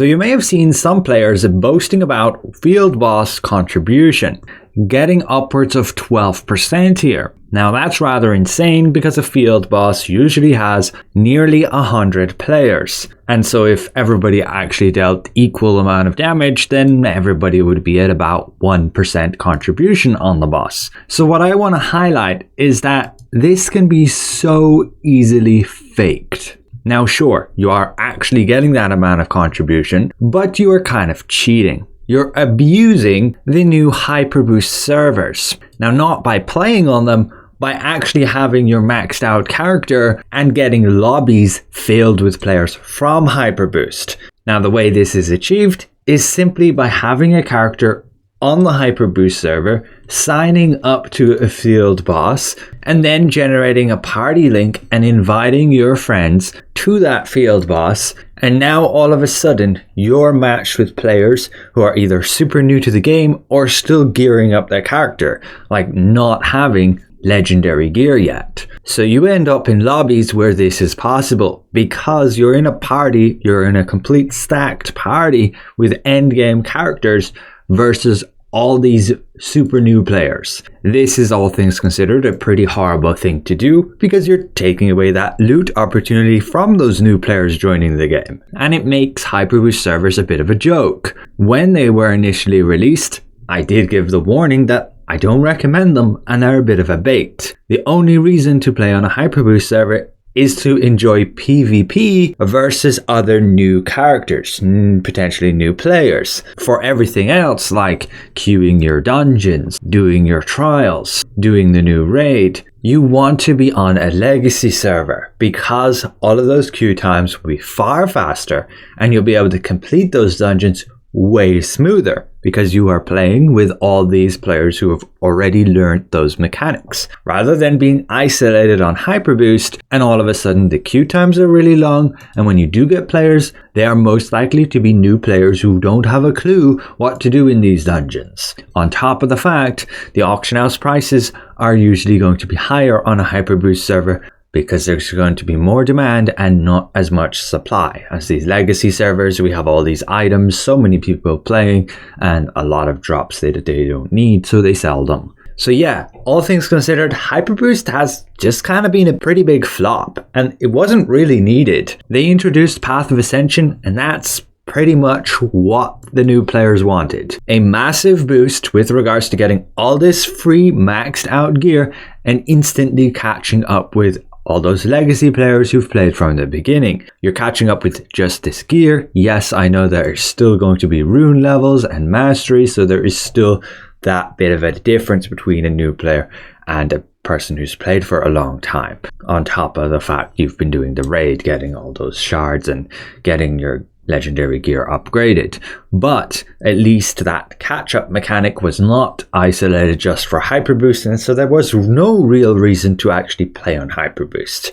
So you may have seen some players boasting about field boss contribution, getting upwards of 12% here. Now that's rather insane because a field boss usually has nearly 100 players. And so if everybody actually dealt equal amount of damage, then everybody would be at about 1% contribution on the boss. So what I want to highlight is that this can be so easily faked. Now sure, you are actually getting that amount of contribution, but you are kind of cheating. You're abusing the new Hyperboost servers. Now not by playing on them, by actually having your maxed out character and getting lobbies filled with players from Hyperboost. Now the way this is achieved is simply by having a character on the Hyperboost server, signing up to a field boss, and then generating a party link and inviting your friends to that field boss. And now all of a sudden, you're matched with players who are either super new to the game or still gearing up their character, like not having legendary gear yet. So you end up in lobbies where this is possible because you're in a party, you're in a complete stacked party with endgame characters versus all these super new players. This is, all things considered, a pretty horrible thing to do because you're taking away that loot opportunity from those new players joining the game. And it makes Hyperboost servers a bit of a joke. When they were initially released, I did give the warning that I don't recommend them and they're a bit of a bait. The only reason to play on a Hyperboost server is to enjoy PvP versus other new characters, potentially new players. For everything else, like queuing your dungeons, doing your trials, doing the new raid, you want to be on a legacy server because all of those queue times will be far faster and you'll be able to complete those dungeons way smoother because you are playing with all these players who have already learned those mechanics, rather than being isolated on Hyperboost and all of a sudden the queue times are really long, and when you do get players, they are most likely to be new players who don't have a clue what to do in these dungeons. On top of the fact, the auction house prices are usually going to be higher on a Hyperboost server because there's going to be more demand and not as much supply. As these legacy servers, we have all these items, so many people playing, and a lot of drops that they don't need, so they sell them. So yeah, all things considered, Hyperboost has just kind of been a pretty big flop, and it wasn't really needed. They introduced Path of Ascension, and that's pretty much what the new players wanted. A massive boost with regards to getting all this free maxed out gear and instantly catching up with all those legacy players who've played from the beginning. You're catching up with just this gear. Yes, I know there is still going to be rune levels and mastery, so there is still that bit of a difference between a new player and a person who's played for a long time. On top of the fact you've been doing the raid, getting all those shards and getting your legendary gear upgraded. But at least that catch-up mechanic was not isolated just for Hyperboost, and so there was no real reason to actually play on Hyperboost.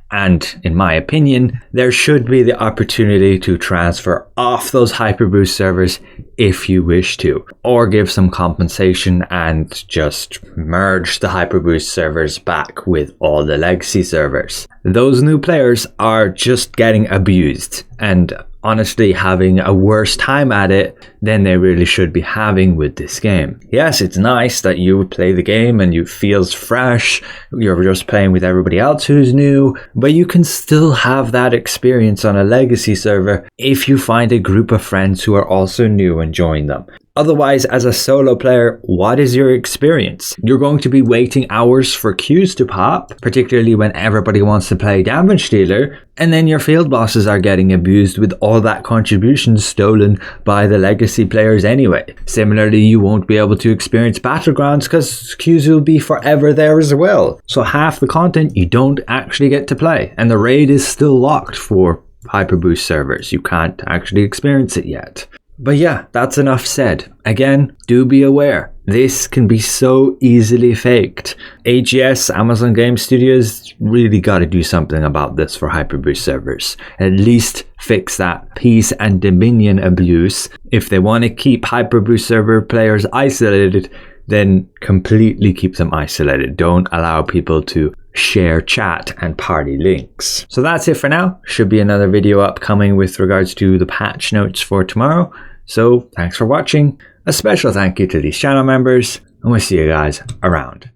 And in my opinion, there should be the opportunity to transfer off those Hyperboost servers if you wish to, or give some compensation and just merge the Hyperboost servers back with all the legacy servers. Those new players are just getting abused and honestly having a worse time at it than they really should be having with this game. Yes, it's nice that you play the game and you feels fresh, you're just playing with everybody else who's new, but you can still have that experience on a legacy server if you find a group of friends who are also new and join them. Otherwise, as a solo player, what is your experience? You're going to be waiting hours for queues to pop, particularly when everybody wants to play damage dealer, and then your field bosses are getting abused with all that contribution stolen by the legacy players anyway. Similarly, you won't be able to experience battlegrounds because queues will be forever there as well. So half the content you don't actually get to play, and the raid is still locked for Hyperboost servers. You can't actually experience it yet. But yeah, that's enough said. Again, do be aware. This can be so easily faked. AGS, Amazon Game Studios, really got to do something about this for Hyperboost servers. At least fix that peace and dominion abuse. If they want to keep Hyperboost server players isolated, then completely keep them isolated. Don't allow people to share chat and party links. So that's it for now. Should be another video upcoming with regards to the patch notes for tomorrow. So thanks for watching. A special thank you to these channel members, and we'll see you guys around.